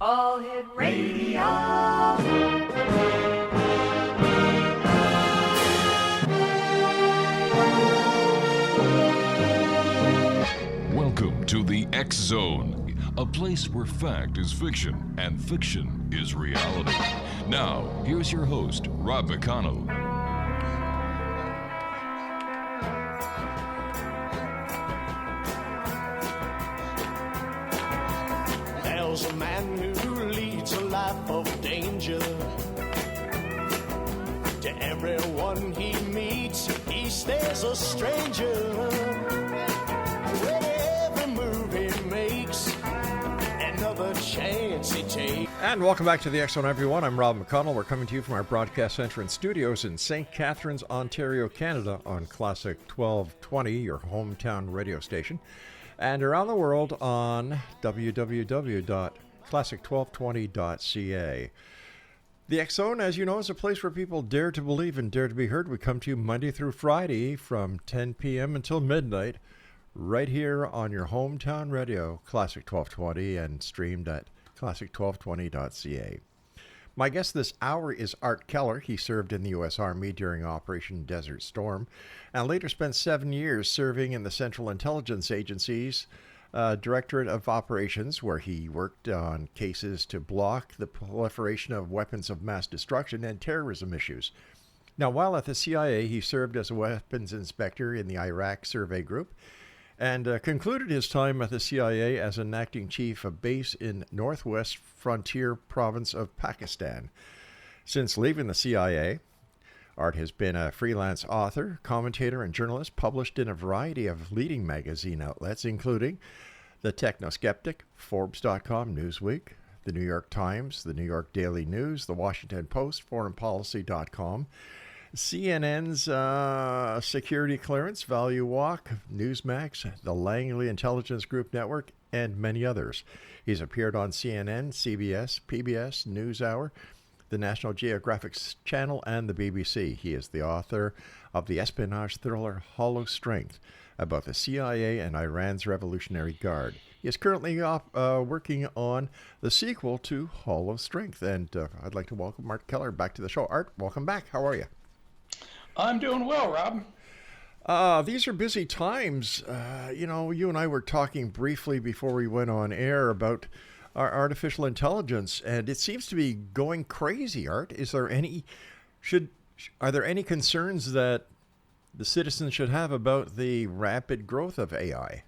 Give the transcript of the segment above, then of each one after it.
All Hit Radio. Welcome to the X Zone, a place where fact is fiction and fiction is reality. Now, here's your host, Rob McConnell. There's a man who leads a life of danger. To everyone he meets, he stays a stranger. With every move he makes, another chance he takes. And welcome back to the X Zone, everyone. I'm Rob McConnell. We're coming to you from our broadcast center and studios in St. Catharines, Ontario, Canada, on Classic 1220, your hometown radio station, and around the world on www.classic1220.ca. The X Zone, as you know, is a place where people dare to believe and dare to be heard. We come to you Monday through Friday from 10 p.m. until midnight, right here on your hometown radio, Classic 1220, and streamed at classic1220.ca. My guest this hour is Art Keller. He served in the U.S. Army during Operation Desert Storm and later spent 7 years serving in the Central Intelligence Agency's Directorate of Operations, where he worked on cases to block the proliferation of weapons of mass destruction and terrorism issues. Now, while at the CIA, he served as a weapons inspector in the Iraq Survey Group and concluded his time at the CIA as an acting chief of base in Northwest Frontier Province of Pakistan. Since leaving the CIA, Art has been a freelance author, commentator, and journalist, published in a variety of leading magazine outlets, including the Technoskeptic, Forbes.com, Newsweek, the New York Times, the New York Daily News, the Washington Post, ForeignPolicy.com, CNN's security clearance, ValueWalk, Newsmax, the Langley Intelligence Group Network, and many others. He's appeared on CNN, CBS, PBS, NewsHour, the National Geographic Channel, and the BBC. He is the author of the espionage thriller Hollow Strength, about the CIA and Iran's Revolutionary Guard. He is currently working on the sequel to Hollow Strength, and I'd like to welcome Art Keller back to the show. Art, welcome back. How are you? I'm doing well, Rob. These are busy times. You and I were talking briefly before we went on air about our artificial intelligence, and it seems to be going crazy. Art, are there any concerns that the citizens should have about the rapid growth of AI?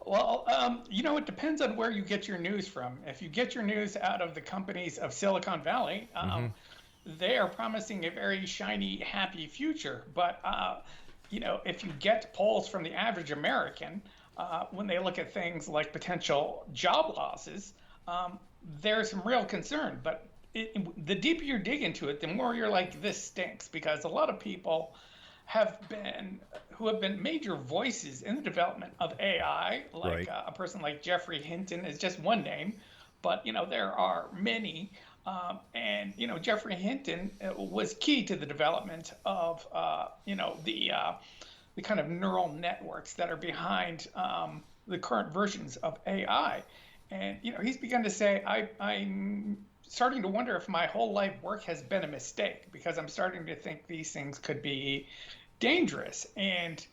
Well, it depends on where you get your news from. If you get your news out of the companies of Silicon Valley, they are promising a very shiny, happy future. But, if you get polls from the average American, when they look at things like potential job losses, there's some real concern. But the deeper you dig into it, the more you're like, this stinks, because a lot of people who have been major voices in the development of AI, like right. A person like Geoffrey Hinton is just one name, but there are many. And Geoffrey Hinton was key to the development of the kind of neural networks that are behind the current versions of AI. And he's begun to say, I'm starting to wonder if my whole life work has been a mistake, because I'm starting to think these things could be dangerous. And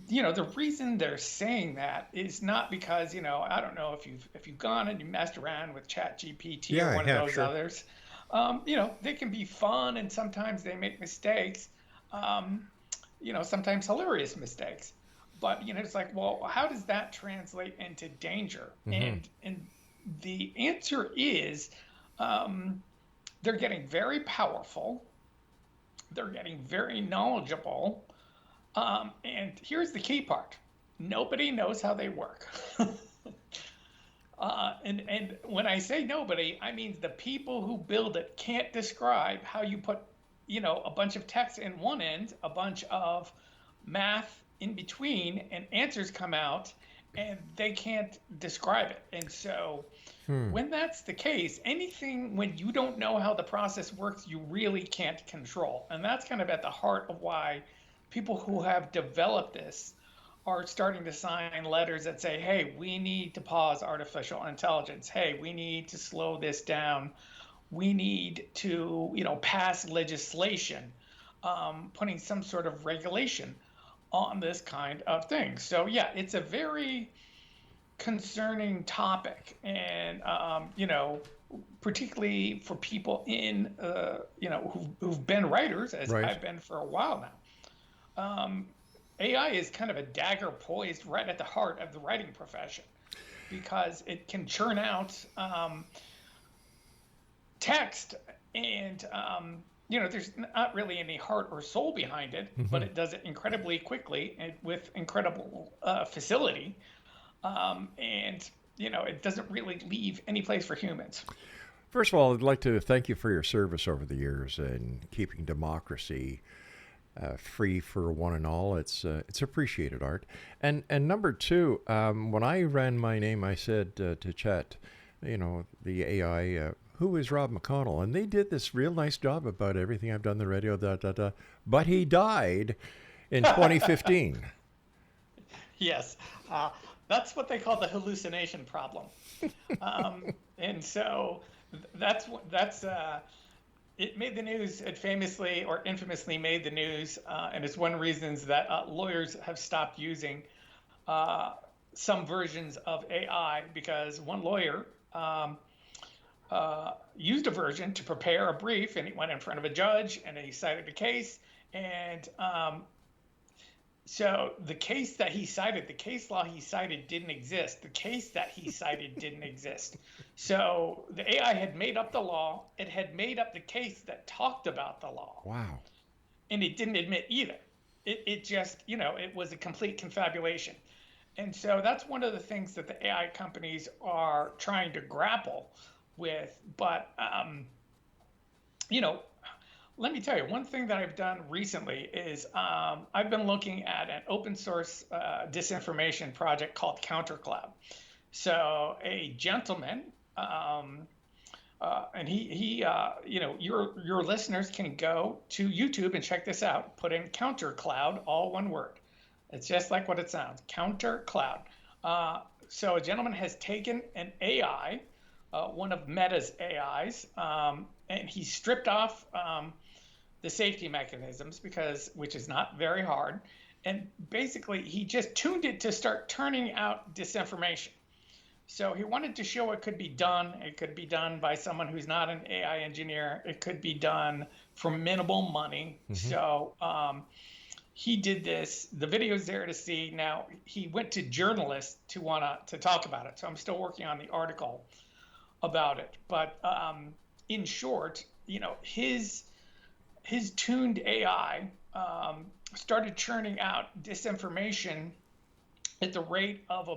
the reason they're saying that is not because, I don't know if you've gone and you messed around with ChatGPT or one of those others. They can be fun, and sometimes they make mistakes, sometimes hilarious mistakes. But, it's like, well, how does that translate into danger? Mm-hmm. And the answer is they're getting very powerful. They're getting very knowledgeable. And here's the key part. Nobody knows how they work. And when I say nobody, I mean the people who build it can't describe how you put, a bunch of text in one end, a bunch of math in between, and answers come out, and they can't describe it. And so when that's the case, anything when you don't know how the process works, you really can't control. And that's kind of at the heart of why people who have developed this are starting to sign letters that say, hey, we need to pause artificial intelligence. Hey, we need to slow this down. We need to, pass legislation, putting some sort of regulation on this kind of thing. So yeah, it's a very concerning topic, and particularly for people in who've been writers, as Right. I've been for a while now. AI is kind of a dagger poised right at the heart of the writing profession, because it can churn out text, and there's not really any heart or soul behind it, but it does it incredibly quickly and with incredible facility, and it doesn't really leave any place for humans. First of all, I'd like to thank you for your service over the years in keeping democracy free for one and all. It's appreciated, Art. And number two, when I ran my name, I said to chat, the AI, who is Rob McConnell? And they did this real nice job about everything I've done on the radio, but he died in 2015. Yes, that's what they call the hallucination problem. And so it made the news. It famously or infamously made the news, and it's one of the reasons that lawyers have stopped using some versions of AI, because one lawyer used a version to prepare a brief, and he went in front of a judge and he cited a case, and so the case that he cited, the case law he cited didn't exist. The case that he cited didn't exist. So the AI had made up the law. It had made up the case that talked about the law. Wow. And it didn't admit either. It just, it was a complete confabulation. And so that's one of the things that the AI companies are trying to grapple with. But, let me tell you, one thing that I've done recently is I've been looking at an open source disinformation project called CounterCloud. So a gentleman, and he your listeners can go to YouTube and check this out. Put in CounterCloud, all one word. It's just like what it sounds, CounterCloud. So a gentleman has taken an AI, one of Meta's AIs, and he stripped off the safety mechanisms, which is not very hard. And basically, he just tuned it to start turning out disinformation. So he wanted to show it could be done. It could be done by someone who's not an AI engineer. It could be done for minimal money. So he did this. The video's there to see. Now, he went to journalists to talk about it. So I'm still working on the article about it. But in short, his tuned AI started churning out disinformation at the rate of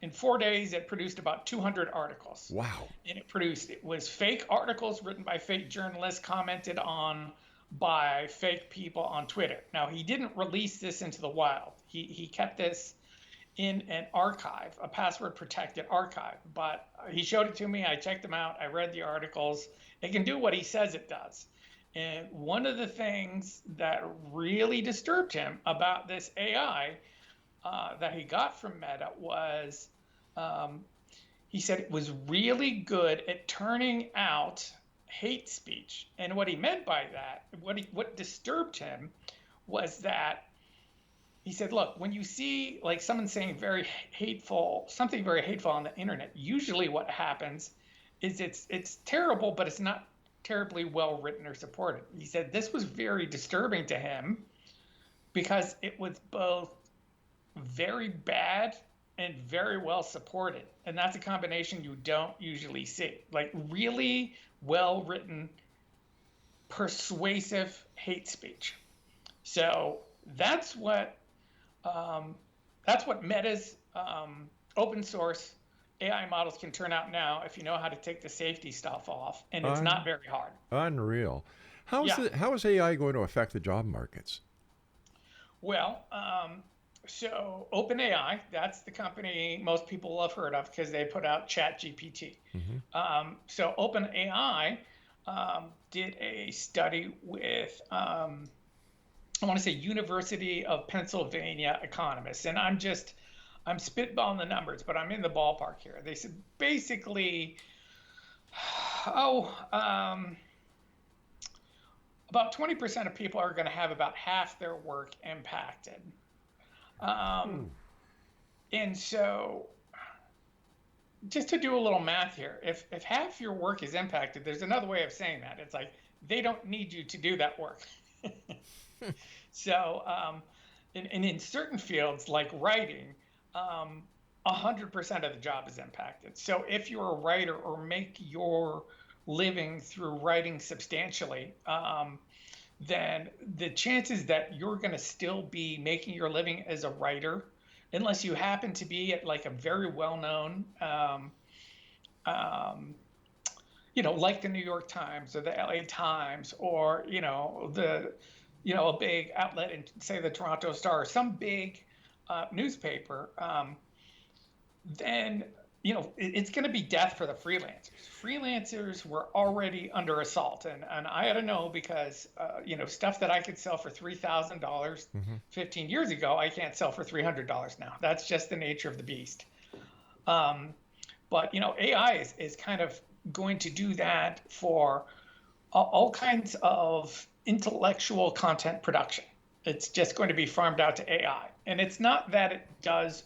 in 4 days, it produced about 200 articles. Wow. And it was fake articles written by fake journalists, commented on by fake people on Twitter. Now, he didn't release this into the wild. He kept this in an archive, a password protected archive, but he showed it to me. I checked them out. I read the articles. It can do what he says it does. And one of the things that really disturbed him about this AI that he got from Meta was he said it was really good at turning out hate speech. And what he meant by that, what disturbed him, was that he said, look, when you see like someone saying something very hateful on the internet, usually what happens is it's terrible, but it's not terribly well written or supported. He said this was very disturbing to him because it was both very bad and very well supported. And that's a combination you don't usually see. Like really well written, persuasive hate speech. So that's what Meta's open source AI models can turn out now if you know how to take the safety stuff off, and it's not very hard. Unreal. How is AI going to affect the job markets? Well, so OpenAI, that's the company most people have heard of because they put out ChatGPT. So OpenAI did a study with I want to say University of Pennsylvania economists, and I'm spitballing the numbers, but I'm in the ballpark here. They said basically, about 20% of people are going to have about half their work impacted. And so just to do a little math here, if half your work is impacted, there's another way of saying that. It's like they don't need you to do that work. So, and in certain fields like writing, 100% of the job is impacted. So if you're a writer or make your living through writing substantially, then the chances that you're going to still be making your living as a writer, unless you happen to be at like a very well-known, like the New York Times or the LA Times, or, a big outlet in, say, the Toronto Star, some big newspaper, then, it's going to be death for the freelancers. Freelancers were already under assault. And I had to know because, stuff that I could sell for $3,000 15 years ago, I can't sell for $300 now. That's just the nature of the beast. But, AI is kind of going to do that for all kinds of intellectual content production. It's just going to be farmed out to AI. And it's not that it does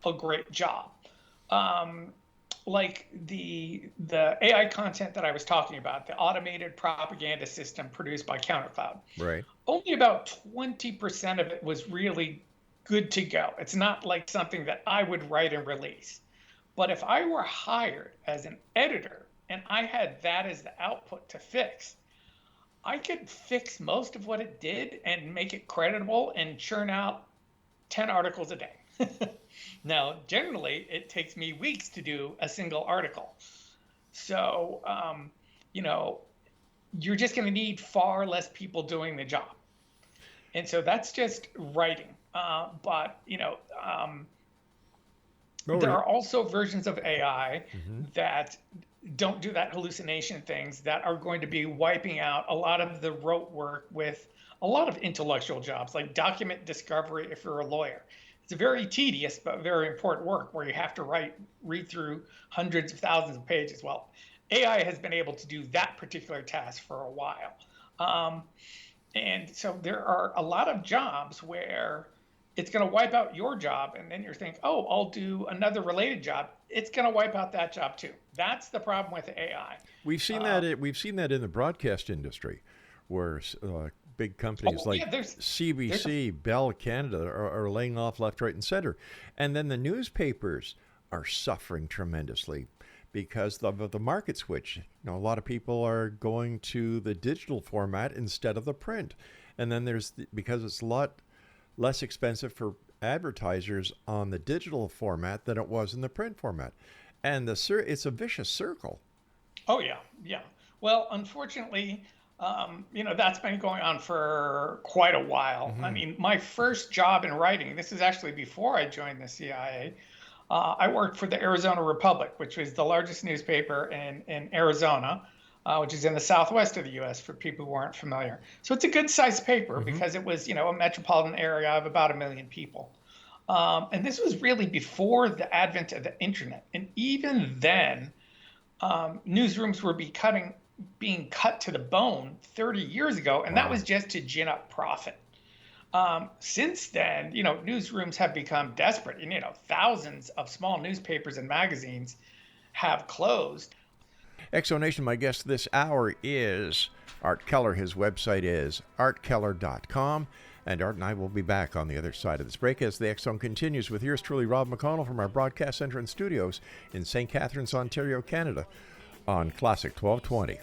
a great job. Like the AI content that I was talking about, the automated propaganda system produced by Countercloud. Right. Only about 20% of it was really good to go. It's not like something that I would write and release. But if I were hired as an editor and I had that as the output to fix, I could fix most of what it did and make it creditable and churn out 10 articles a day. Now, generally, it takes me weeks to do a single article. So, you're just going to need far less people doing the job. And so that's just writing. But there are also versions of AI that don't do that hallucination things that are going to be wiping out a lot of the rote work with a lot of intellectual jobs, like document discovery if you're a lawyer. It's a very tedious but very important work where you have to read through hundreds of thousands of pages. Well, AI has been able to do that particular task for a while. And so there are a lot of jobs where it's going to wipe out your job, and then you're thinking, oh, I'll do another related job. It's going to wipe out that job too. That's the problem with AI. We've seen that in the broadcast industry, where big companies CBC, Bell Canada are laying off left, right, and center. And then the newspapers are suffering tremendously because of the market switch. A lot of people are going to the digital format instead of the print. And then because it's a lot less expensive for advertisers on the digital format than it was in the print format. And it's a vicious circle. Oh, yeah. Well, unfortunately, that's been going on for quite a while. I mean, my first job in writing, this is actually before I joined the CIA, I worked for the Arizona Republic, which was the largest newspaper in Arizona, which is in the southwest of the U.S. for people who aren't familiar. So it's a good-sized paper because it was, a metropolitan area of about 1 million people. And this was really before the advent of the internet. And even then, newsrooms were being cut to the bone 30 years ago, and that was just to gin up profit. Since then, newsrooms have become desperate, and thousands of small newspapers and magazines have closed. Exonation, my guest this hour is Art Keller. His website is artkeller.com. And Art and I will be back on the other side of this break as the X-Zone continues with yours truly, Rob McConnell, from our broadcast center and studios in St. Catharines, Ontario, Canada, on Classic 1220.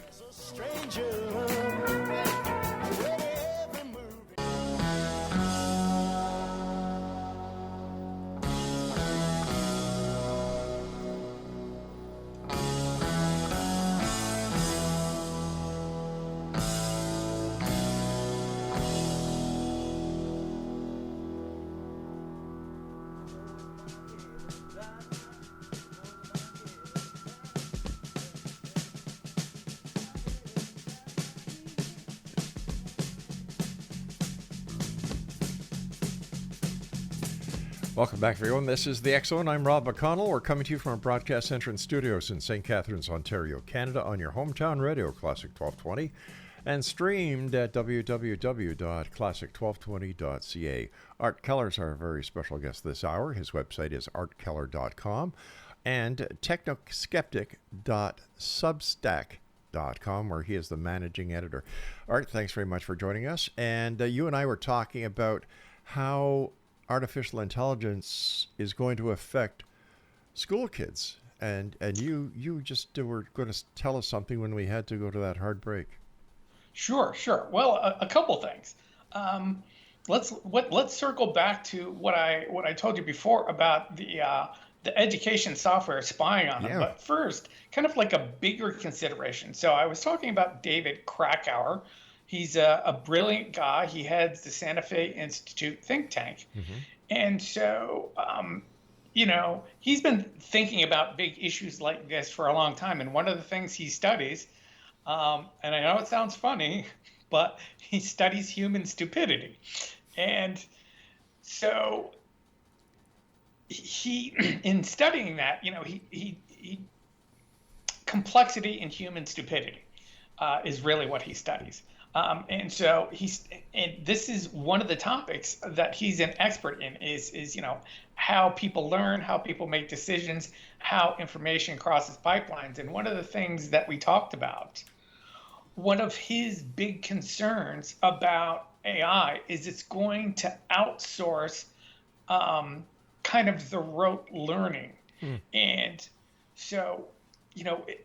Welcome back, everyone. This is the X Zone. I'm Rob McConnell. We're coming to you from our broadcast center and studios in St. Catharines, Ontario, Canada, on your hometown radio, Classic 1220, and streamed at www.classic1220.ca. Art Keller's our very special guest this hour. His website is artkeller.com and technoskeptic.substack.com, where he is the managing editor. Art, thanks very much for joining us. And you and I were talking about how artificial intelligence is going to affect school kids. And you just were going to tell us something when we had to go to that hard break. Sure. Well, a couple things. Let's circle back to what I told you before about the education software spying on them. Yeah. But first, kind of like a bigger consideration. So I was talking about David Krakauer. He's a brilliant guy. He heads the Santa Fe Institute think tank. Mm-hmm. And so, he's been thinking about big issues like this for a long time. And one of the things he studies, and I know it sounds funny, but he studies human stupidity. And so he in studying that, he complexity in human stupidity is really what he studies. And so and this is one of the topics that he's an expert in is how people learn, how people make decisions, how information crosses pipelines. And one of the things that we talked about, one of his big concerns about AI is it's going to outsource kind of the rote learning. And so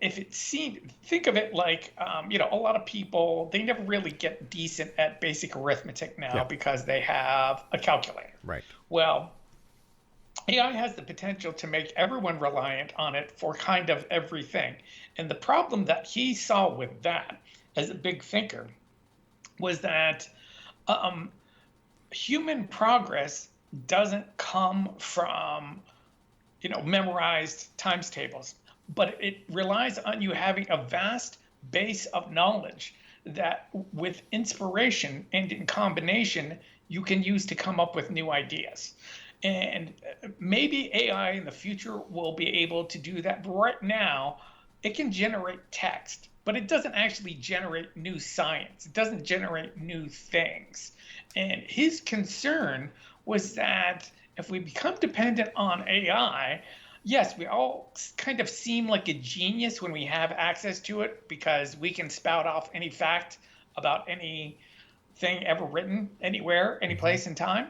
if it seemed, think of it like, a lot of people, they never really get decent at basic arithmetic now because they have a calculator. Right. Well, AI has the potential to make everyone reliant on it for kind of everything. And the problem that he saw with that as a big thinker was that human progress doesn't come from, memorized times tables, but it relies on you having a vast base of knowledge that with inspiration and in combination, you can use to come up with new ideas. And maybe AI in the future will be able to do that. But right now, it can generate text, but it doesn't actually generate new science. It doesn't generate new things. And his concern was that if we become dependent on AI, yes, we all kind of seem like a genius when we have access to it because we can spout off any fact about anything ever written anywhere, any place in time.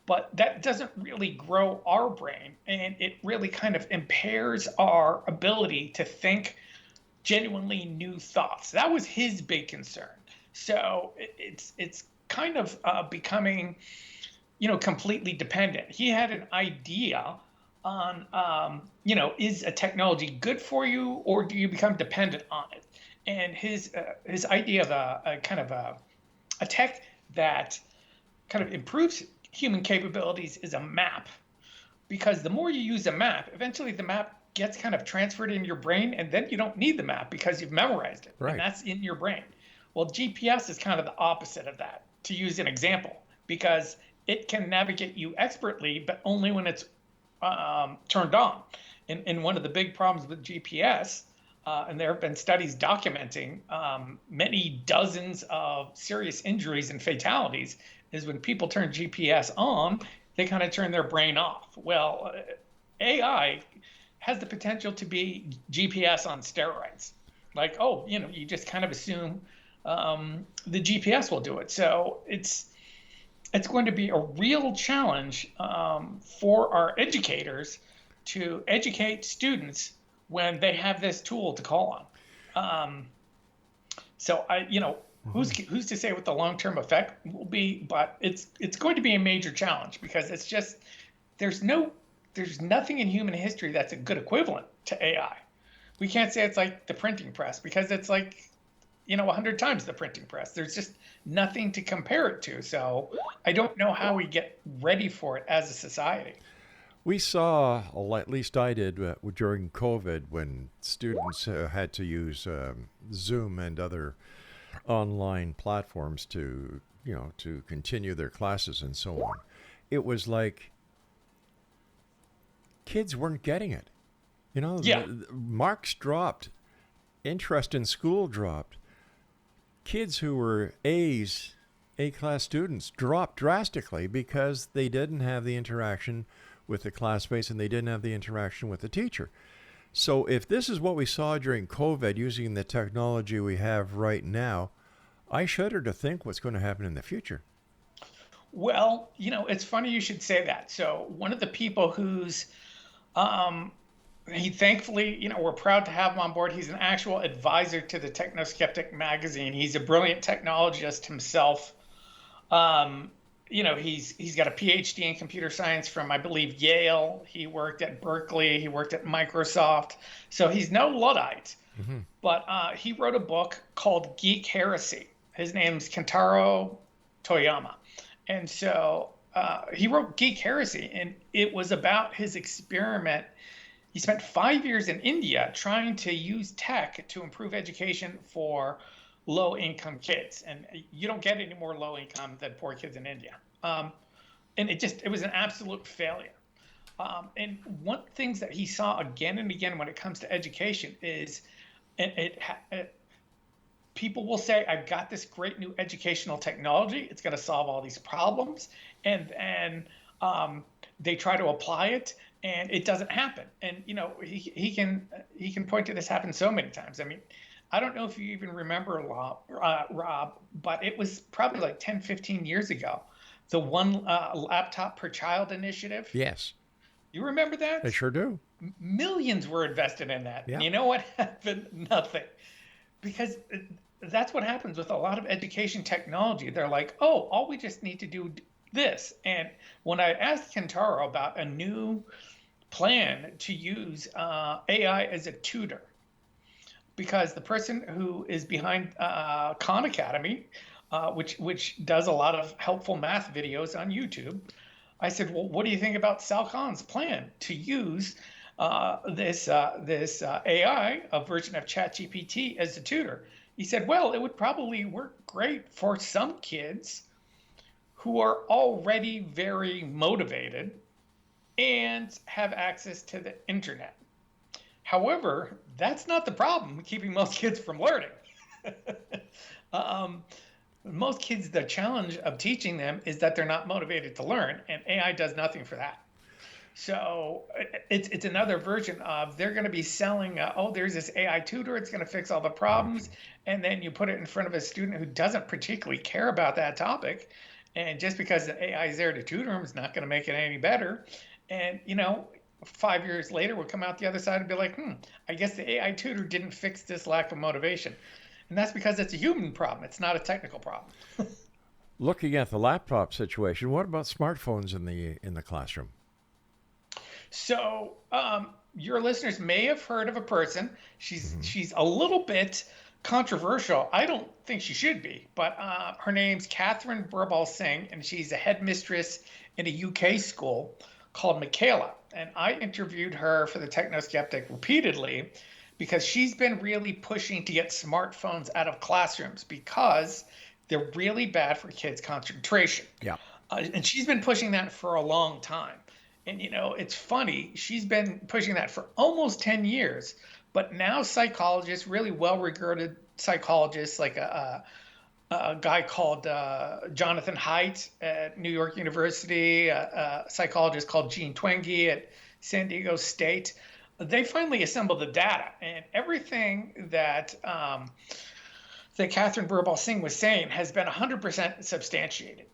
But that doesn't really grow our brain, and it really kind of impairs our ability to think genuinely new thoughts. That was his big concern. So it's kind of becoming, completely dependent. He had an idea on, is a technology good for you, or do you become dependent on it? And his idea of a tech that kind of improves human capabilities is a map, because the more you use a map, eventually the map gets kind of transferred in your brain, and then you don't need the map because you've memorized it, right. And that's in your brain. Well, GPS is kind of the opposite of that, to use an example, because it can navigate you expertly, but only when it's turned on. And one of the big problems with GPS, and there have been studies documenting many dozens of serious injuries and fatalities, is when people turn GPS on, they kind of turn their brain off. Well, AI has the potential to be GPS on steroids. Like, you just kind of assume the GPS will do it. So it's going to be a real challenge for our educators to educate students when they have this tool to call on. Who's to say what the long-term effect will be? But it's going to be a major challenge, because it's just there's nothing in human history that's a good equivalent to AI. We can't say it's like the printing press, because it's like 100 times the printing press. There's just nothing to compare it to. So I don't know how we get ready for it as a society. We saw, or at least I did, during COVID, when students had to use Zoom and other online platforms to continue their classes and so on. It was like kids weren't getting it. You know, Yeah. the marks dropped, interest in school dropped. Kids who were A-class students dropped drastically because they didn't have the interaction with the classmates and they didn't have the interaction with the teacher. So if this is what we saw during COVID using the technology we have right now, I shudder to think what's going to happen in the future. Well, it's funny you should say that. So one of the people who's he thankfully, we're proud to have him on board. He's an actual advisor to the Technoskeptic magazine. He's a brilliant technologist himself. He's got a PhD in computer science from, I believe, Yale. He worked at Berkeley. He worked at Microsoft. So he's no Luddite. Mm-hmm. But he wrote a book called Geek Heresy. His name's Kentaro Toyama. And so he wrote Geek Heresy, and it was about his experiment. He spent 5 years in India trying to use tech to improve education for low-income kids. And you don't get any more low-income than poor kids in India. And it was an absolute failure. And one things that he saw again and again when it comes to education is people will say, I've got this great new educational technology. It's going to solve all these problems. And they try to apply it, and it doesn't happen. And, he can point to this happen so many times. I mean, I don't know if you even remember, Rob, but it was probably like 10, 15 years ago, the one laptop per child initiative. Yes. You remember that? I sure do. Millions were invested in that. Yeah. And you know what happened? Nothing. Because that's what happens with a lot of education technology. They're like, oh, all we just need to do this. And when I asked Kentaro about a new plan to use AI as a tutor, because the person who is behind Khan Academy, which does a lot of helpful math videos on YouTube, I said, well, what do you think about Sal Khan's plan to use this AI, a version of ChatGPT, as a tutor? He said, well, it would probably work great for some kids who are already very motivated and have access to the internet. However, that's not the problem keeping most kids from learning. Most kids, the challenge of teaching them is that they're not motivated to learn, and AI does nothing for that. So it's another version of, they're going to be selling, there's this AI tutor, it's going to fix all the problems, and then you put it in front of a student who doesn't particularly care about that topic, and just because the AI is there to tutor them is not going to make it any better. And 5 years later, we'll come out the other side and be like, I guess the AI tutor didn't fix this lack of motivation. And that's because it's a human problem. It's not a technical problem. Looking at the laptop situation, what about smartphones in the classroom? So your listeners may have heard of a person. She's a little bit controversial. I don't think she should be, but her name's Catherine Birbal Singh, and she's a headmistress in a UK school called McConnell. And I interviewed her for the Technoskeptic repeatedly because she's been really pushing to get smartphones out of classrooms because they're really bad for kids' concentration. Yeah. And she's been pushing that for a long time. And, it's funny, she's been pushing that for almost 10 years. But now psychologists, really well-regarded psychologists, like a guy called Jonathan Haidt at New York University, a psychologist called Jean Twenge at San Diego State, they finally assembled the data. And everything that Catherine Birbal Singh was saying has been 100% substantiated.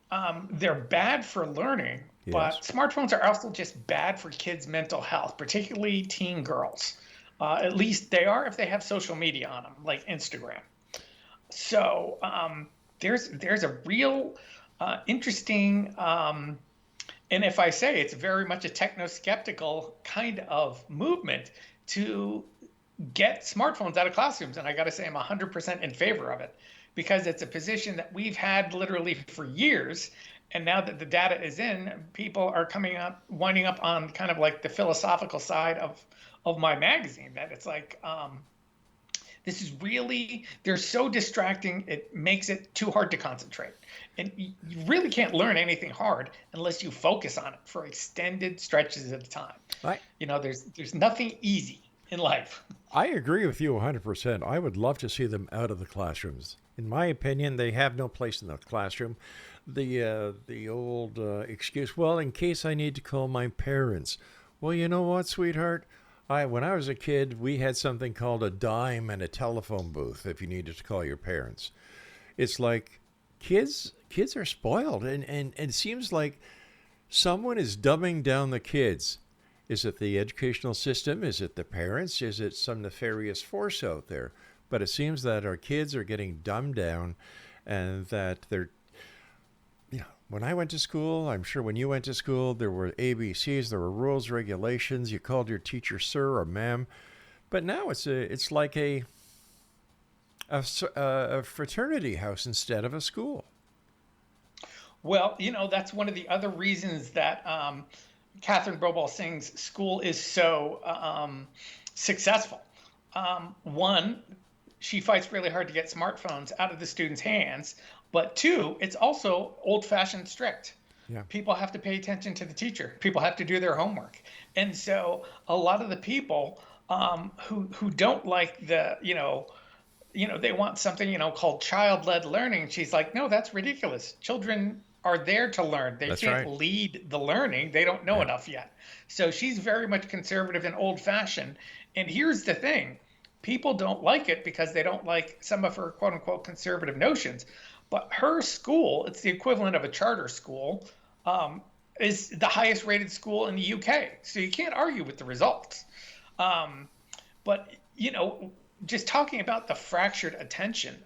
They're bad for learning, yes, but smartphones are also just bad for kids' mental health, particularly teen girls. At least they are if they have social media on them, like Instagram. So there's a real interesting, and if I say it's very much a techno-skeptical kind of movement to get smartphones out of classrooms. And I got to say I'm 100% in favor of it because it's a position that we've had literally for years. And now that the data is in, people are winding up on kind of like the philosophical side of my magazine, that it's like, this is really, they're so distracting, it makes it too hard to concentrate. And you really can't learn anything hard unless you focus on it for extended stretches at a time. I There's nothing easy in life. I agree with you 100%. I would love to see them out of the classrooms. In my opinion, they have no place in the classroom. The old excuse, well, in case I need to call my parents. Well, you know what, sweetheart? When I was a kid, we had something called a dime and a telephone booth if you needed to call your parents. It's like kids are spoiled, and it seems like someone is dumbing down the kids. Is it the educational system? Is it the parents? Is it some nefarious force out there? But it seems that our kids are getting dumbed down, and that they're, when I went to school, I'm sure when you went to school, there were ABCs, there were rules, regulations. You called your teacher sir or ma'am. But now it's like a fraternity house instead of a school. Well, that's one of the other reasons that Catherine Bobal Singh's school is so successful. One, she fights really hard to get smartphones out of the students' hands. But two, it's also old-fashioned strict. Yeah. People have to pay attention to the teacher. People have to do their homework. And so a lot of the people who don't like they want something, called child-led learning. She's like, no, that's ridiculous. Children are there to learn. They can't lead the learning. They don't know enough yet. So she's very much conservative and old-fashioned. And here's the thing. People don't like it because they don't like some of her quote-unquote conservative notions. But her school, it's the equivalent of a charter school, is the highest rated school in the UK. So you can't argue with the results. But, just talking about the fractured attention,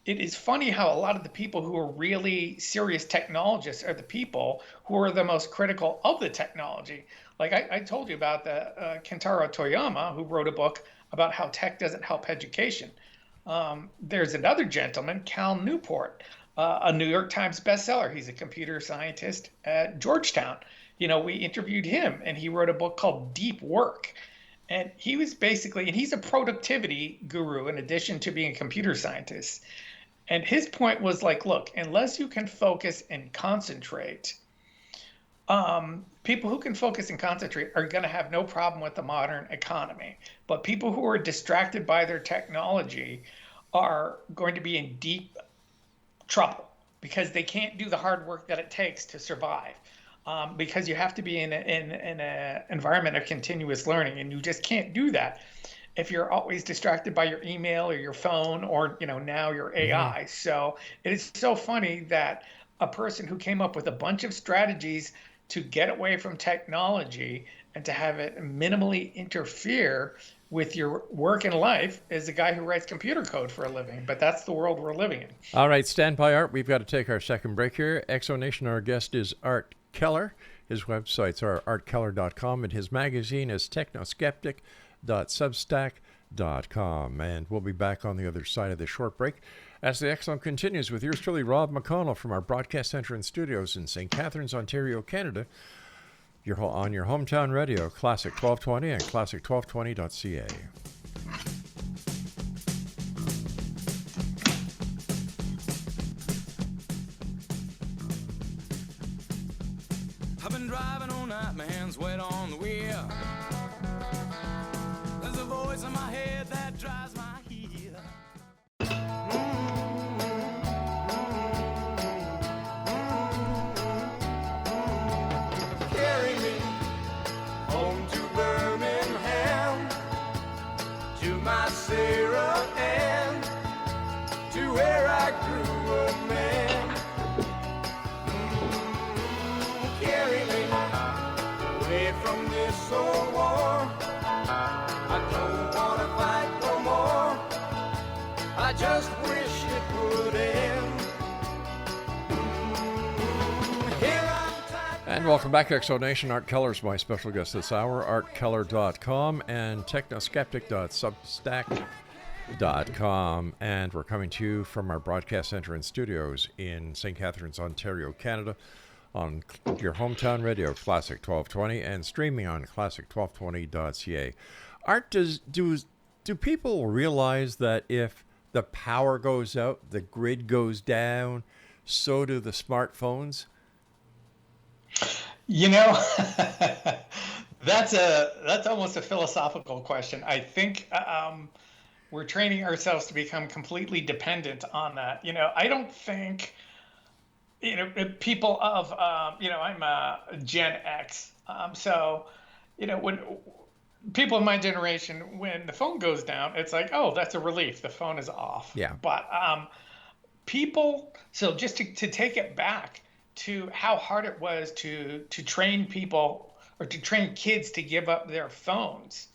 it is funny how a lot of the people who are really serious technologists are the people who are the most critical of the technology. Like I told you about the Kentaro Toyama, who wrote a book about how tech doesn't help education. There's another gentleman, Cal Newport, a New York Times bestseller. He's a computer scientist at Georgetown. We interviewed him, and he wrote a book called Deep Work. And he was and he's a productivity guru in addition to being a computer scientist. And his point was like, look, unless you can focus and concentrate, people who can focus and concentrate are going to have no problem with the modern economy. But people who are distracted by their technology are going to be in deep trouble because they can't do the hard work that it takes to survive. Because you have to be in an environment of continuous learning, and you just can't do that if you're always distracted by your email or your phone or now your AI. Mm-hmm. So it is so funny that a person who came up with a bunch of strategies to get away from technology and to have it minimally interfere with your work and life is a guy who writes computer code for a living. But that's the world we're living in. All right, stand by, Art. We've got to take our second break here. Exonation, our guest is Art Keller. His websites are artkeller.com, and his magazine is technoskeptic.substack.com. And we'll be back on the other side of this short break as the X Zone continues with yours truly, Rob McConnell, from our broadcast center and studios in St. Catharines, Ontario, Canada. You're on your hometown radio, Classic 1220 and classic1220.ca. I've been driving all night, my hands wet on the wheel. There's a voice in my head that drives my heel. Carry me home to Birmingham, to my Sarah Ann, to where I grew a man. Carry me away from this old war. I don't want to fight no more. I just wish it would end. Here I'm tied. And welcome back to Exonation. Art Keller is my special guest this hour. artkeller.com and technoskeptic.substack.com. And we're coming to you from our broadcast center and studios in St. Catharines, Ontario, Canada, on your hometown radio, Classic 1220, and streaming on classic1220.ca. Art, do people realize that if the power goes out, the grid goes down, so do the smartphones? You know, that's almost a philosophical question. I think we're training ourselves to become completely dependent on that. I don't think, people of, I'm Gen X. So, when people in my generation, when the phone goes down, it's like, oh, that's a relief. The phone is off. Yeah. But so just to take it back to how hard it was to train people or to train kids to give up their phones.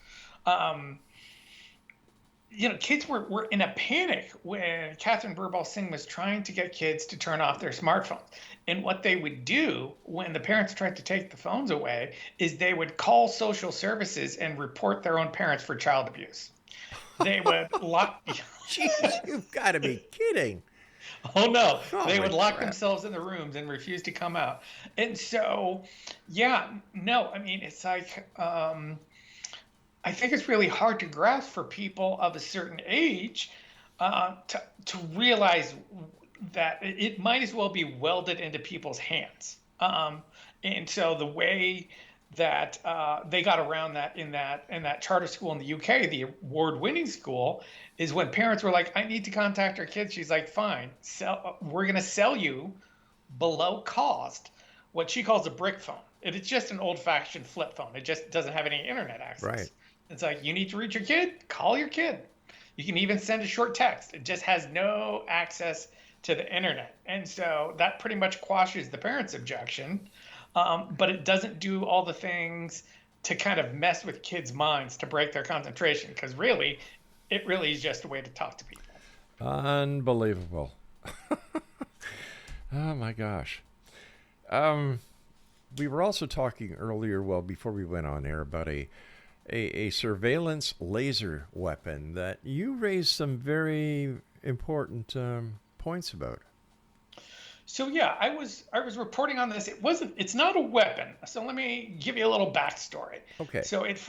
Kids were in a panic when Catherine Birbal Singh was trying to get kids to turn off their smartphones. And what they would do when the parents tried to take the phones away is they would call social services and report their own parents for child abuse. They would lock. Jeez, you've got to be kidding. Oh, no. They would lock crap. themselves in the rooms and refuse to come out. And so, it's like, I think it's really hard to grasp for people of a certain age to realize that it might as well be welded into people's hands. And so the way that they got around that in that charter school in the UK, the award-winning school, is when parents were like, I need to contact our kids. She's like, fine, we're going to sell you below cost what she calls a brick phone. It's just an old-fashioned flip phone. It just doesn't have any internet access. Right. It's like, you need to reach your kid, call your kid. You can even send a short text. It just has no access to the internet. And so that pretty much quashes the parents' objection. But it doesn't do all the things to kind of mess with kids' minds to break their concentration, because it really is just a way to talk to people. Unbelievable. Oh, my gosh. We were also talking earlier, before we went on air, about a surveillance laser weapon that you raised some very important points about. So yeah, I was reporting on this. It's not a weapon. So let me give you a little backstory. Okay. So it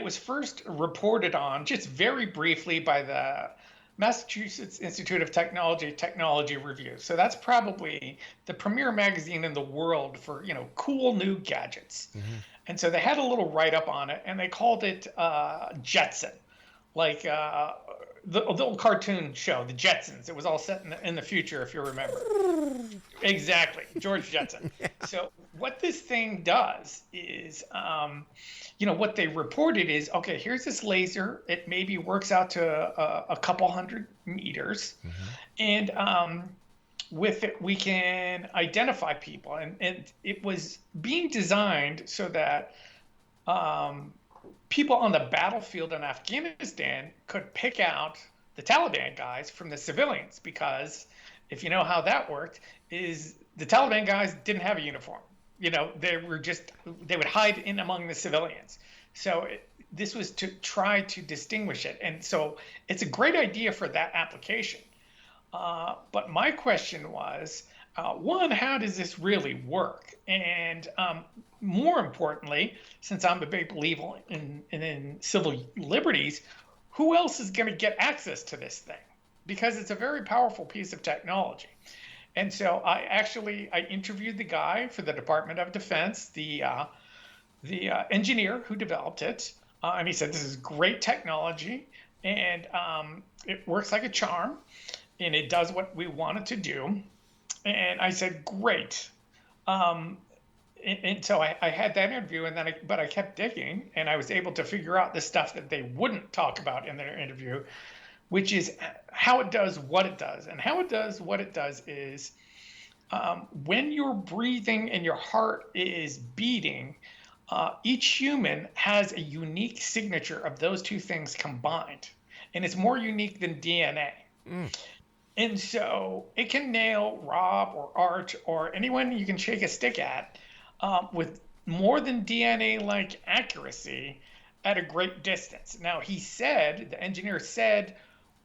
was first reported on just very briefly by the Massachusetts Institute of Technology Review. So that's probably the premier magazine in the world for, cool new gadgets. Mm-hmm. And so they had a little write-up on it, and they called it Jetson, like the old cartoon show, the Jetsons. It was all set in the future, if you remember. Exactly, George Jetson. Yeah. So what this thing does is, what they reported is, okay, here's this laser. It maybe works out to a couple hundred meters. Mm-hmm. And with it, we can identify people. And it was being designed so that people on the battlefield in Afghanistan could pick out the Taliban guys from the civilians, because if you know how that worked, is the Taliban guys didn't have a uniform. They would hide in among the civilians. So this was to try to distinguish it. And so it's a great idea for that application. But my question was, one, how does this really work? And more importantly, since I'm a big believer in civil liberties, who else is going to get access to this thing? Because it's a very powerful piece of technology. And so I interviewed the guy for the Department of Defense, the engineer who developed it. And he said, this is great technology, and it works like a charm, and it does what we want it to do. And I said, great. And so I had that interview, and then but I kept digging, and I was able to figure out the stuff that they wouldn't talk about in their interview, which is how it does what it does. And how it does what it does is when you're breathing and your heart is beating, each human has a unique signature of those two things combined, and it's more unique than DNA. Mm. And so it can nail Rob or Art or anyone you can shake a stick at with more than DNA-like accuracy at a great distance. Now, the engineer said,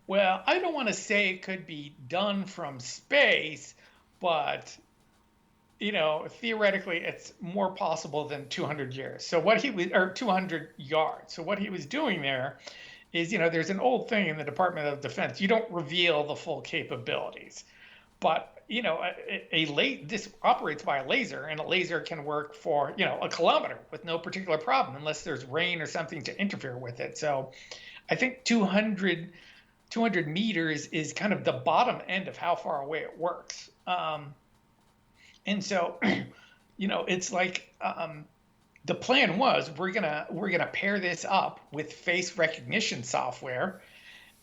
well, I don't want to say it could be done from space, but, theoretically, it's more possible than 200 years. So 200 yards. So what he was doing there is, there's an old thing in the Department of Defense. You don't reveal the full capabilities. But this operates by a laser, and a laser can work for a kilometer with no particular problem unless there's rain or something to interfere with it. So I think 200 meters is kind of the bottom end of how far away it works. And so it's like the plan was we're gonna pair this up with face recognition software.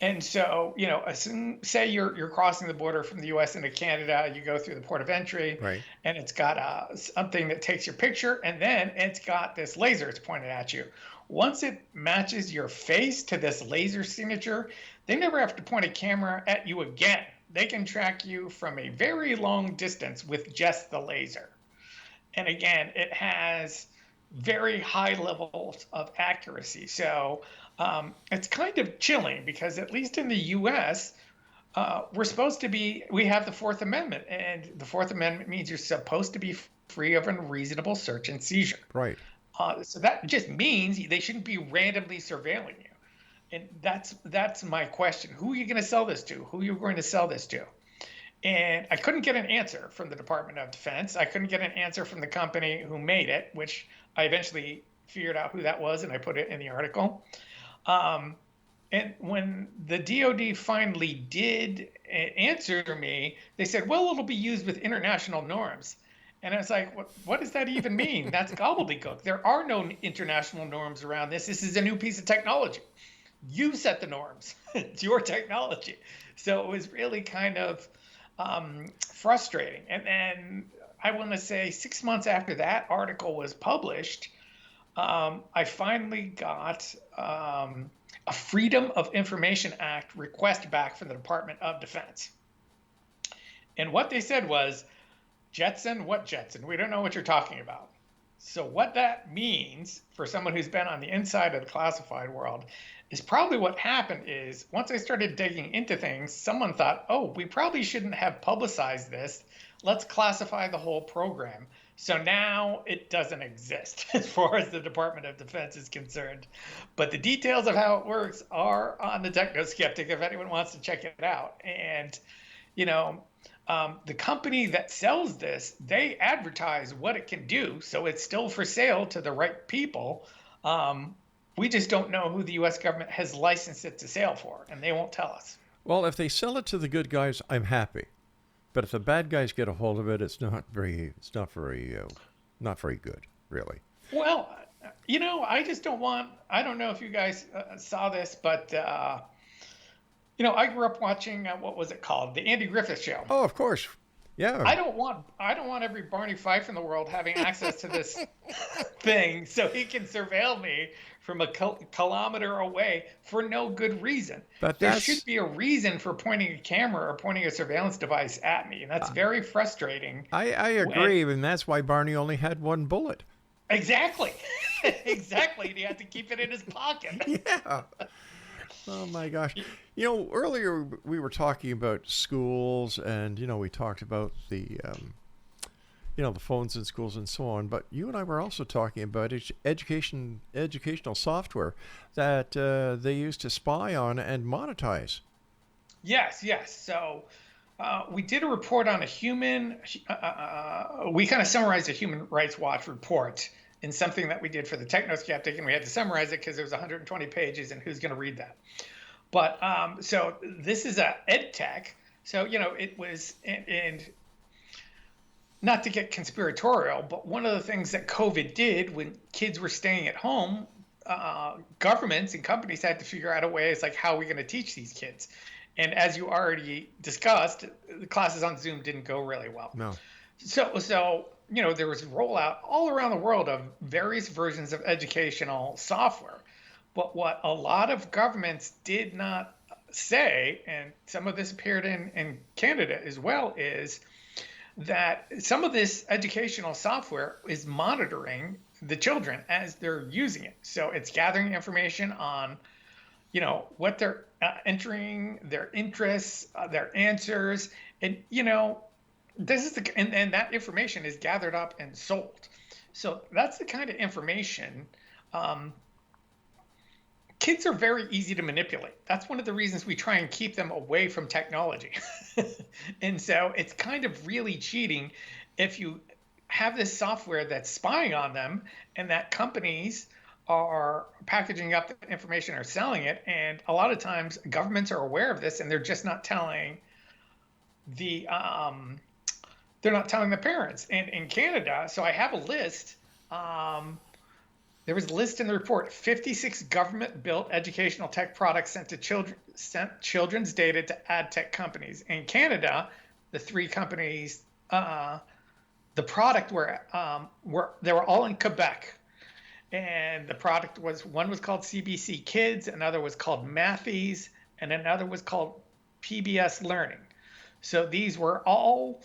And so, say you're crossing the border from the U.S. into Canada, you go through the port of entry, Right. and it's got something that takes your picture, and then it's got this laser it's pointed at you. Once it matches your face to this laser signature, they never have to point a camera at you again. They can track you from a very long distance with just the laser. And again, it has very high levels of accuracy. So it's kind of chilling because at least in the U.S., we have the Fourth Amendment, and the Fourth Amendment means you're supposed to be free of unreasonable search and seizure. Right. So that just means they shouldn't be randomly surveilling you. And that's my question. Who are you going to sell this to? Who are you going to sell this to? And I couldn't get an answer from the Department of Defense. I couldn't get an answer from the company who made it, which I eventually figured out who that was, and I put it in the article. And when the DoD finally did answer me, they said, well, it'll be used with international norms. And I was like, what does that even mean? That's gobbledygook. There are no international norms around this. This is a new piece of technology. You set the norms. It's your technology. So it was really kind of frustrating. And then I want to say 6 months after that article was published, I finally got a Freedom of Information Act request back from the Department of Defense. And what they said was, Jetson? What Jetson? We don't know what you're talking about. So what that means for someone who's been on the inside of the classified world is probably what happened is once I started digging into things, someone thought, oh, we probably shouldn't have publicized this. Let's classify the whole program. So now it doesn't exist as far as the Department of Defense is concerned. But the details of how it works are on the Technoskeptic if anyone wants to check it out. And, the company that sells this, they advertise what it can do. So it's still for sale to the right people. We just don't know who the U.S. government has licensed it to sale for, and they won't tell us. Well, if they sell it to the good guys, I'm happy. But if the bad guys get a hold of it, it's not very good, really. Well, I just don't want. I don't know if you guys saw this, but I grew up watching what was it called, the Andy Griffith Show. Oh, of course, yeah. I don't want every Barney Fife in the world having access to this thing, so he can surveil me from a kilometer away for no good reason. But there should be a reason for pointing a camera or pointing a surveillance device at me, and that's very frustrating. I agree, and that's why Barney only had one bullet. Exactly. Exactly. He had to keep it in his pocket. Yeah. Oh, my gosh. Earlier we were talking about schools, and, we talked about the phones in schools and so on. But you and I were also talking about educational software that they use to spy on and monetize. Yes. So we did a report on we kind of summarized a Human Rights Watch report in something that we did for the Technoskeptic, and we had to summarize it because there was 120 pages, and who's going to read that? But so this is a ed tech. So, it was, and not to get conspiratorial, but one of the things that COVID did when kids were staying at home, governments and companies had to figure out a way, it's like, how are we going to teach these kids? And as you already discussed, the classes on Zoom didn't go really well. No. So there was rollout all around the world of various versions of educational software. But what a lot of governments did not say, and some of this appeared in Canada as well, is that some of this educational software is monitoring the children as they're using it. So it's gathering information on, what they're entering, their interests, their answers, and, this is and that information is gathered up and sold. So that's the kind of information kids are very easy to manipulate. That's one of the reasons we try and keep them away from technology. And so it's kind of really cheating if you have this software that's spying on them and that companies are packaging up the information or selling it. And a lot of times governments are aware of this and they're just not telling the parents. And in Canada, so I have a list. There was a list in the report: 56 government-built educational tech products sent children's data to ad tech companies. In Canada, the three companies, the product they were all in Quebec, and the product one was called CBC Kids, another was called Mathies, and another was called PBS Learning. So these were all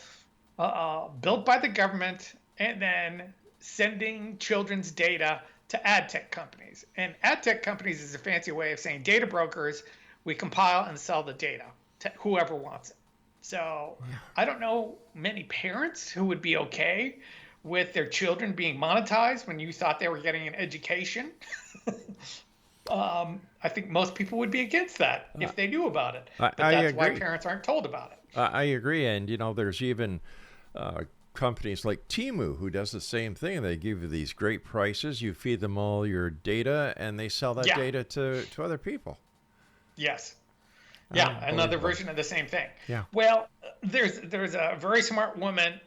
built by the government and then sending children's data to ad tech companies. And ad tech companies is a fancy way of saying data brokers. We compile and sell the data to whoever wants it. So I don't know many parents who would be okay with their children being monetized when you thought they were getting an education. I think most people would be against that if they knew about it. But that's why parents aren't told about it. I agree. And, there's even companies like Temu who does the same thing. They give you these great prices. You feed them all your data, and they sell that data to other people. Yes. Yeah, another version of the same thing. Yeah. Well, there's a very smart woman.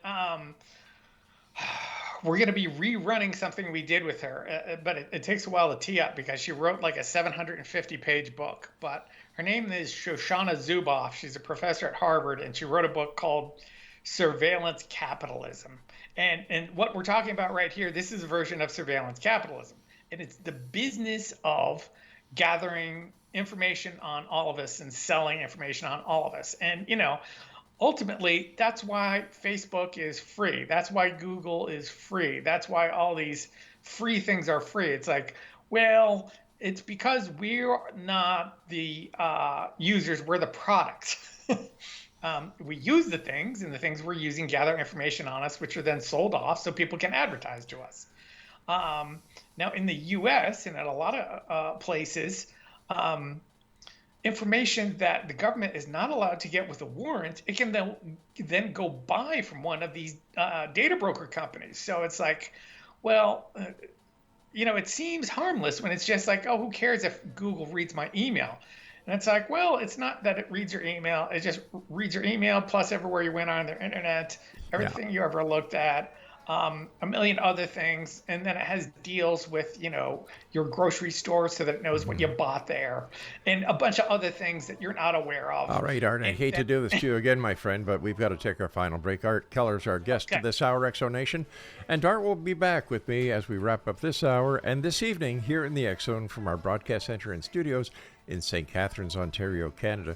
We're going to be rerunning something we did with her, but it takes a while to tee up because she wrote like a 750-page book. But her name is Shoshana Zuboff. She's a professor at Harvard, and she wrote a book called Surveillance Capitalism. And what we're talking about right here, this is a version of surveillance capitalism. And it's the business of gathering information on all of us and selling information on all of us. And, ultimately, that's why Facebook is free. That's why Google is free. That's why all these free things are free. It's like, well, it's because we're not the users, we're the product. We use the things, and the things we're using gather information on us, which are then sold off so people can advertise to us. Now, in the U.S. and at a lot of places, information that the government is not allowed to get with a warrant, it can then go buy from one of these data broker companies. So it's like, well, it seems harmless when it's just like, oh, who cares if Google reads my email? And it's like, well, it's not that it reads your email. It just reads your email plus everywhere you went on their internet, everything you ever looked at, a million other things. And then it has deals with, your grocery store so that it knows what you bought there and a bunch of other things that you're not aware of. All right, Art, I hate to do this to you again, my friend, but we've got to take our final break. Art Keller's our guest this hour, X Zone Nation. And Art will be back with me as we wrap up this hour and this evening here in the X Zone from our broadcast center and studios in St. Catharines, Ontario, Canada,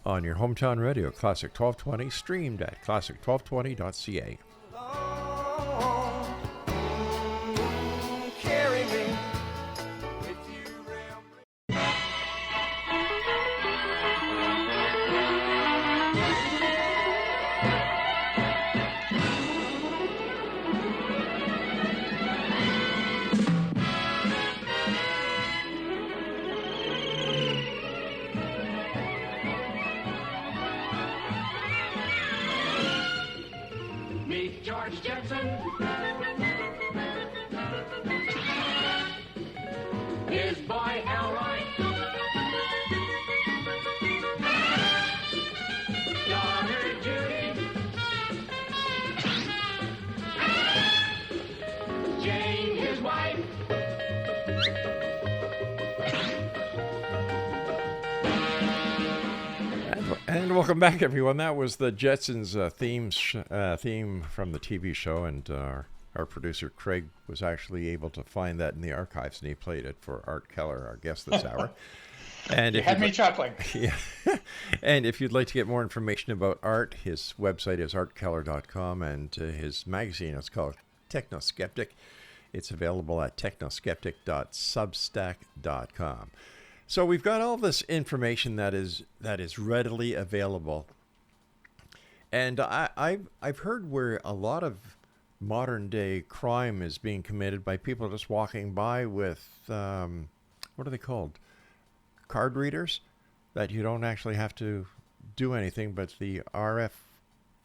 on your hometown radio, Classic 1220, streamed at classic1220.ca. Carry me with you round. Meet George Jetson. His boy Elroy. Daughter Judy. Jane, his wife. And welcome back, everyone. That was the Jetsons theme from the TV show, and our producer Craig was actually able to find that in the archives, and he played it for Art Keller, our guest this hour. And you had me chuckling. Yeah. And if you'd like to get more information about Art, his website is artkeller.com, and his magazine is called Technoskeptic. It's available at technoskeptic.substack.com. So we've got all this information that is readily available, and I've heard where a lot of modern day crime is being committed by people just walking by with what are they called? card readers that you don't actually have to do anything, but the RF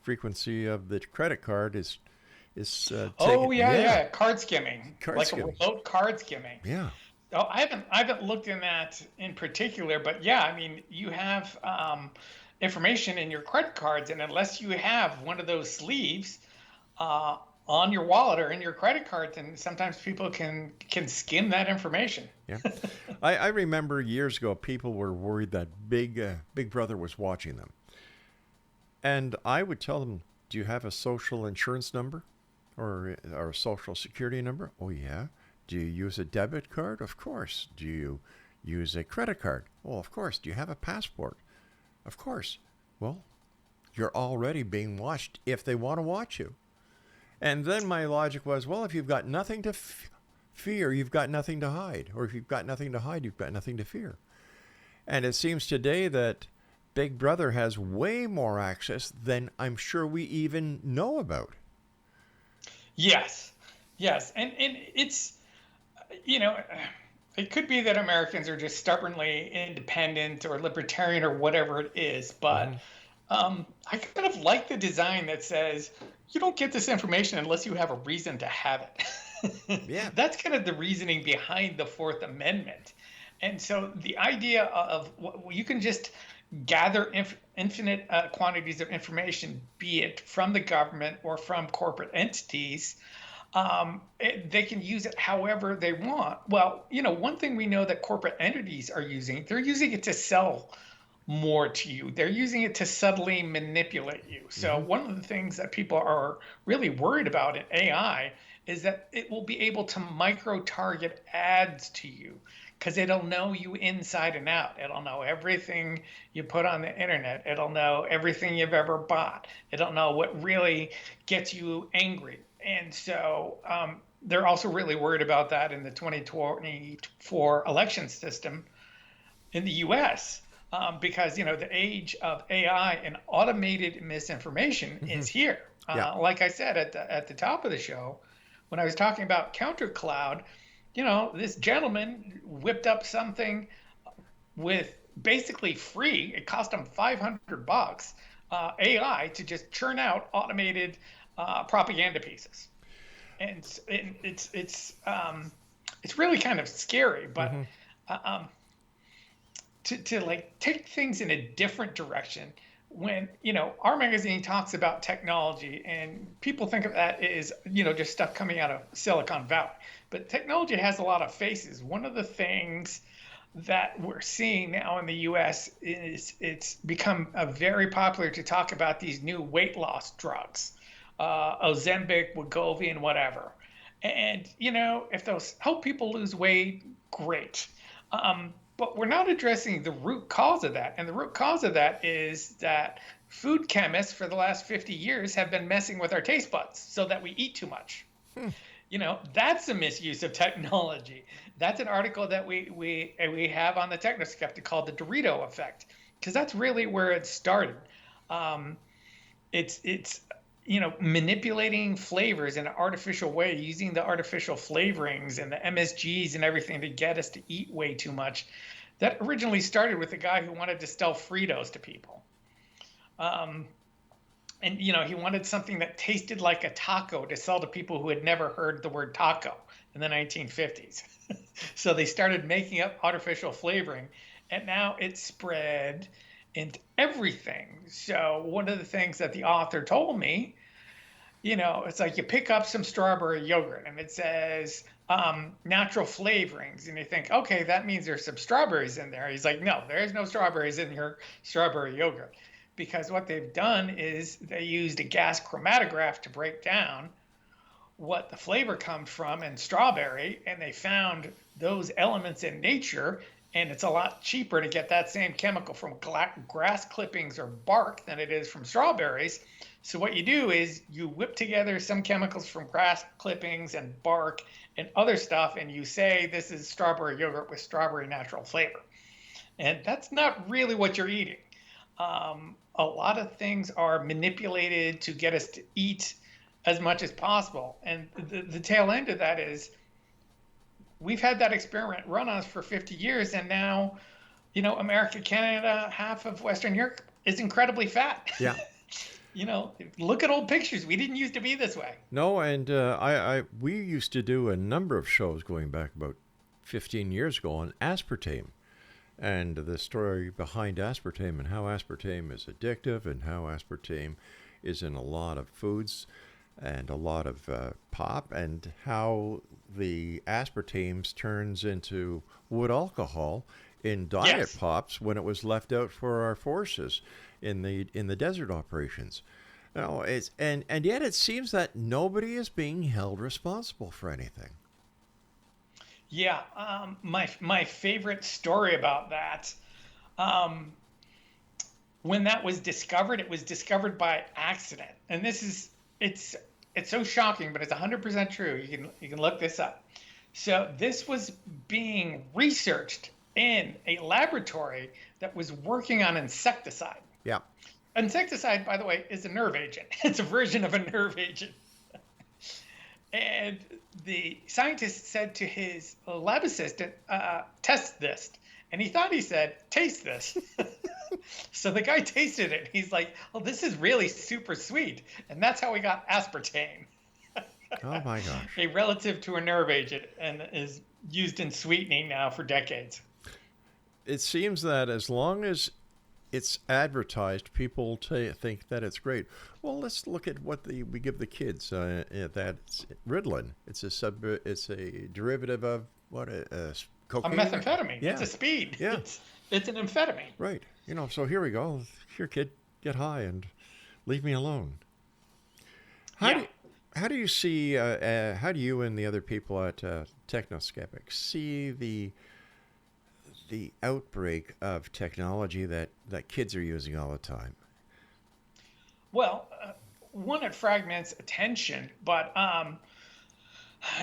frequency of the credit card is Oh yeah, card skimming, Card skimming. a remote card skimming. Yeah. Oh, I haven't looked in that in particular, but yeah, I mean, you have information in your credit cards, and unless you have one of those sleeves on your wallet or in your credit cards, and sometimes people can skim that information. Yeah. I remember years ago, people were worried that Big Brother was watching them. And I would tell them, do you have a social insurance number or a social security number? Oh, yeah. Do you use a debit card? Of course. Do you use a credit card? Well, of course. Do you have a passport? Of course. Well, you're already being watched if they want to watch you. And then my logic was, well, if you've got nothing to fear, you've got nothing to hide. Or if you've got nothing to hide, you've got nothing to fear. And it seems today that Big Brother has way more access than I'm sure we even know about. Yes. And it's, it could be that Americans are just stubbornly independent or libertarian or whatever it is, but I kind of like the design that says you don't get this information unless you have a reason to have it. Yeah. That's kind of the reasoning behind the Fourth Amendment. And so the idea of you can just gather infinite quantities of information, be it from the government or from corporate entities, they can use it however they want. Well, one thing we know that corporate entities are using, they're using it to sell more to you. They're using it to subtly manipulate you. So one of the things that people are really worried about in AI is that it will be able to micro-target ads to you because it'll know you inside and out. It'll know everything you put on the internet. It'll know everything you've ever bought. It'll know what really gets you angry. And so they're also really worried about that in the 2024 election system in the U.S. Because, the age of AI and automated misinformation is here. Yeah. Like I said at the top of the show, when I was talking about CounterCloud, this gentleman whipped up something with basically free. It cost him $500 AI to just churn out automated propaganda pieces, and it's really kind of scary. But to like take things in a different direction. When our magazine talks about technology and people think of that as just stuff coming out of Silicon Valley, but technology has a lot of faces. One of the things that we're seeing now in the U.S. is it's become very popular to talk about these new weight loss drugs, Ozempic, Wegovy, and whatever. And if those help people lose weight, great. But we're not addressing the root cause of that. And the root cause of that is that food chemists for the last 50 years have been messing with our taste buds so that we eat too much. That's a misuse of technology. That's an article that we have on the Technoskeptic called the Dorito effect, because that's really where it started. It's manipulating flavors in an artificial way, using the artificial flavorings and the MSGs and everything to get us to eat way too much. That originally started with a guy who wanted to sell Fritos to people. And he wanted something that tasted like a taco to sell to people who had never heard the word taco in the 1950s. So they started making up artificial flavoring, and now it's spread into everything. So one of the things that the author told me, it's like you pick up some strawberry yogurt and it says natural flavorings, and you think, okay, that means there's some strawberries in there. He's like, no, there's no strawberries in your strawberry yogurt, because what they've done is they used a gas chromatograph to break down what the flavor comes from in strawberry, and they found those elements in nature, and it's a lot cheaper to get that same chemical from grass clippings or bark than it is from strawberries. So what you do is you whip together some chemicals from grass clippings and bark and other stuff, and you say this is strawberry yogurt with strawberry natural flavor. And that's not really what you're eating. A lot of things are manipulated to get us to eat as much as possible. And the tail end of that is we've had that experiment run on us for 50 years, and now America, Canada, half of Western Europe is incredibly fat. Yeah. Look at old pictures. We didn't used to be this way. No, and we used to do a number of shows going back about 15 years ago on aspartame, and the story behind aspartame and how aspartame is addictive and how aspartame is in a lot of foods and a lot of pop, and how the aspartame turns into wood alcohol in diet Yes. pops when it was left out for our forces in the desert operations. And yet it seems that nobody is being held responsible for anything. Yeah, my favorite story about that, when that was discovered, it was discovered by accident, and it's so shocking, but it's 100% true. You can look this up. So this was being researched in a laboratory that was working on insecticide. Yeah. Insecticide, by the way, is a nerve agent. It's a version of a nerve agent. And the scientist said to his lab assistant, test this. And he thought he said, taste this. So the guy tasted it. He's like, oh, this is really super sweet. And that's how we got aspartame. Oh, my gosh. A relative to a nerve agent, and is used in sweetening now for decades. It seems that as long as it's advertised, people think that it's great. Well, let's look at what we give the kids. That's Ritalin. It's a derivative of what cocaine. A methamphetamine. Yeah. It's a speed. Yeah. It's an amphetamine. Right. So here we go. Here, kid, get high and leave me alone. How do you see? How do you and the other people at Technoskeptic see the outbreak of technology that kids are using all the time? Well, one, it fragments attention, but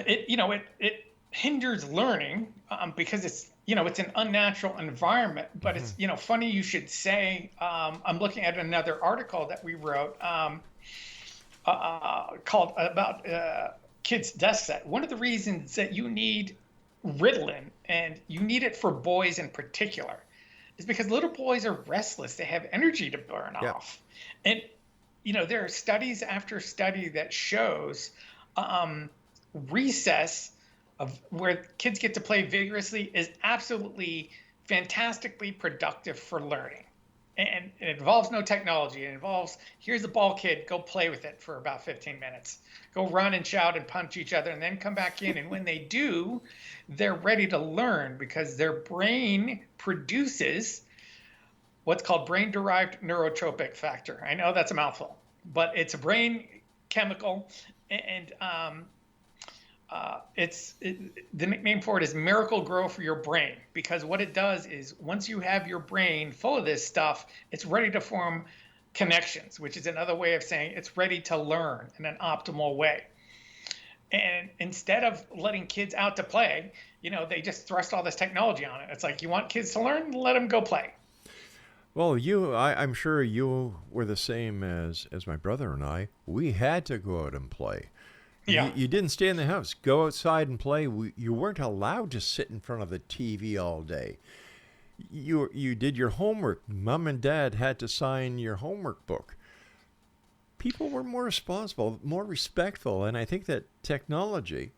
it hinders learning because it's an unnatural environment. But it's funny you should say. I'm looking at another article that we wrote called about kids' desk set. One of the reasons that you need Ritalin, and you need it for boys in particular, is because little boys are restless. They have energy to burn off. And, there are studies after study that shows recess of where kids get to play vigorously is absolutely fantastically productive for learning. And it involves no technology. It involves, here's a ball, kid, go play with it for about 15 minutes. Go run and shout and punch each other and then come back in. And when they do, they're ready to learn because their brain produces what's called brain-derived neurotropic factor. I know that's a mouthful, but it's a brain chemical. And the nickname for it is Miracle Grow for your brain, because what it does is once you have your brain full of this stuff, it's ready to form connections, which is another way of saying it's ready to learn in an optimal way. And instead of letting kids out to play, they just thrust all this technology on it. It's like, you want kids to learn, let them go play. Well, I'm sure you were the same as my brother and I. We had to go out and play. Yeah. You didn't stay in the house. Go outside and play. You weren't allowed to sit in front of the TV all day. You did your homework. Mom and Dad had to sign your homework book. People were more responsible, more respectful, and I think that technology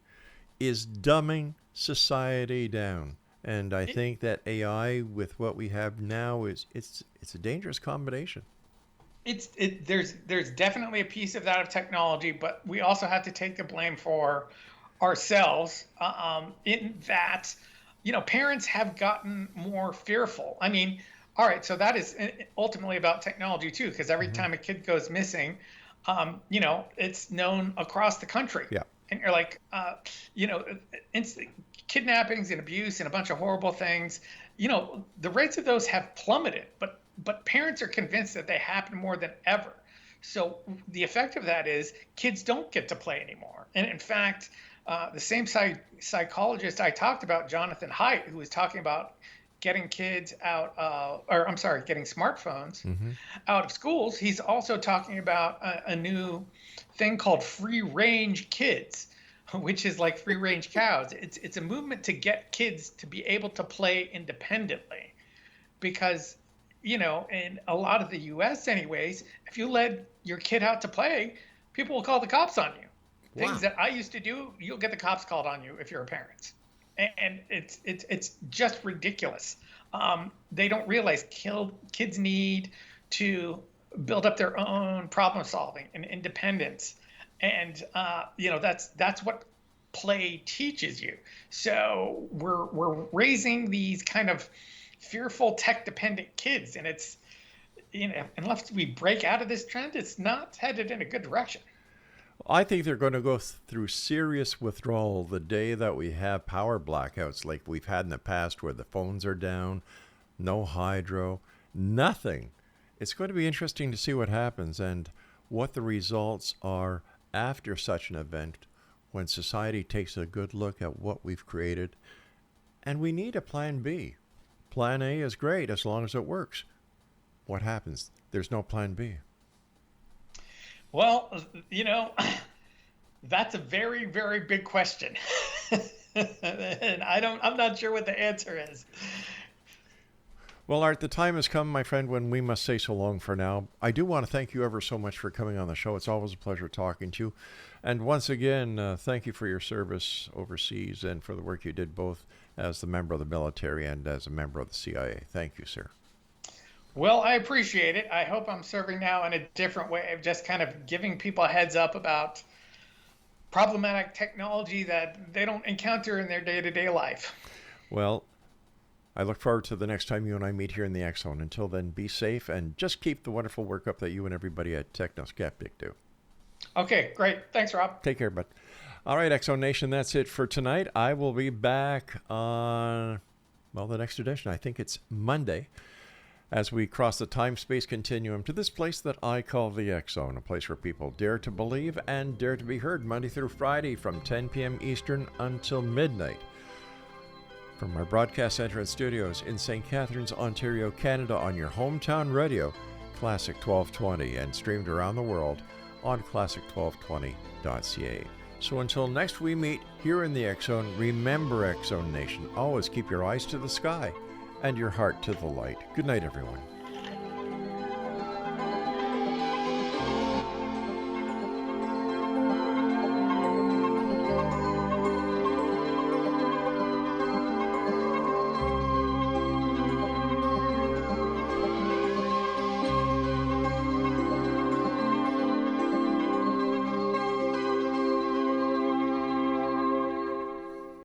is dumbing society down. And I think that AI, with what we have now, it's a dangerous combination. There's definitely a piece of that of technology, but we also have to take the blame for ourselves in that, parents have gotten more fearful. I mean, all right, so that is ultimately about technology too, because every time a kid goes missing, it's known across the country. Yeah. And you're like, kidnappings and abuse and a bunch of horrible things, the rates of those have plummeted, but parents are convinced that they happen more than ever. So the effect of that is kids don't get to play anymore. And in fact, the same psychologist I talked about, Jonathan Haidt, who was talking about getting kids out getting smartphones out of schools, he's also talking about a new thing called free range kids, which is like free range cows. It's a movement to get kids to be able to play independently. because, in a lot of the U.S. anyways, if you let your kid out to play, people will call the cops on you. Things that I used to do, you'll get the cops called on you if you're a parent. And it's just ridiculous. They don't realize kids need to build up their own problem solving and independence. And, that's what play teaches you. So we're raising these kind of fearful tech dependent kids. And it's, unless we break out of this trend, it's not headed in a good direction. I think they're going to go through serious withdrawal the day that we have power blackouts like we've had in the past, where the phones are down, no hydro, nothing. It's going to be interesting to see what happens and what the results are after such an event, when society takes a good look at what we've created. And we need a plan B. Plan A is great as long as it works. What happens? There's no plan B. Well, that's a very, very big question. And I'm not sure what the answer is. Well, Art, the time has come, my friend, when we must say so long for now. I do want to thank you ever so much for coming on the show. It's always a pleasure talking to you. And once again, thank you for your service overseas and for the work you did both as the member of the military and as a member of the CIA. Thank you, sir. Well, I appreciate it. I hope I'm serving now in a different way of just kind of giving people a heads up about problematic technology that they don't encounter in their day-to-day life. Well, I look forward to the next time you and I meet here in the X Zone. Until then, be safe and just keep the wonderful work up that you and everybody at Technoskeptic do. Okay, great. Thanks, Rob. Take care, bud. All right, X Zone Nation, that's it for tonight. I will be back on, the next edition. I think it's Monday, as we cross the time-space continuum to this place that I call the X Zone, a place where people dare to believe and dare to be heard, Monday through Friday from 10 p.m. Eastern until midnight. From our broadcast center and studios in St. Catharines, Ontario, Canada, on your hometown radio, Classic 1220, and streamed around the world on classic1220.ca. So until next we meet here in the X Zone, remember, X Zone Nation, always keep your eyes to the sky and your heart to the light. Good night, everyone.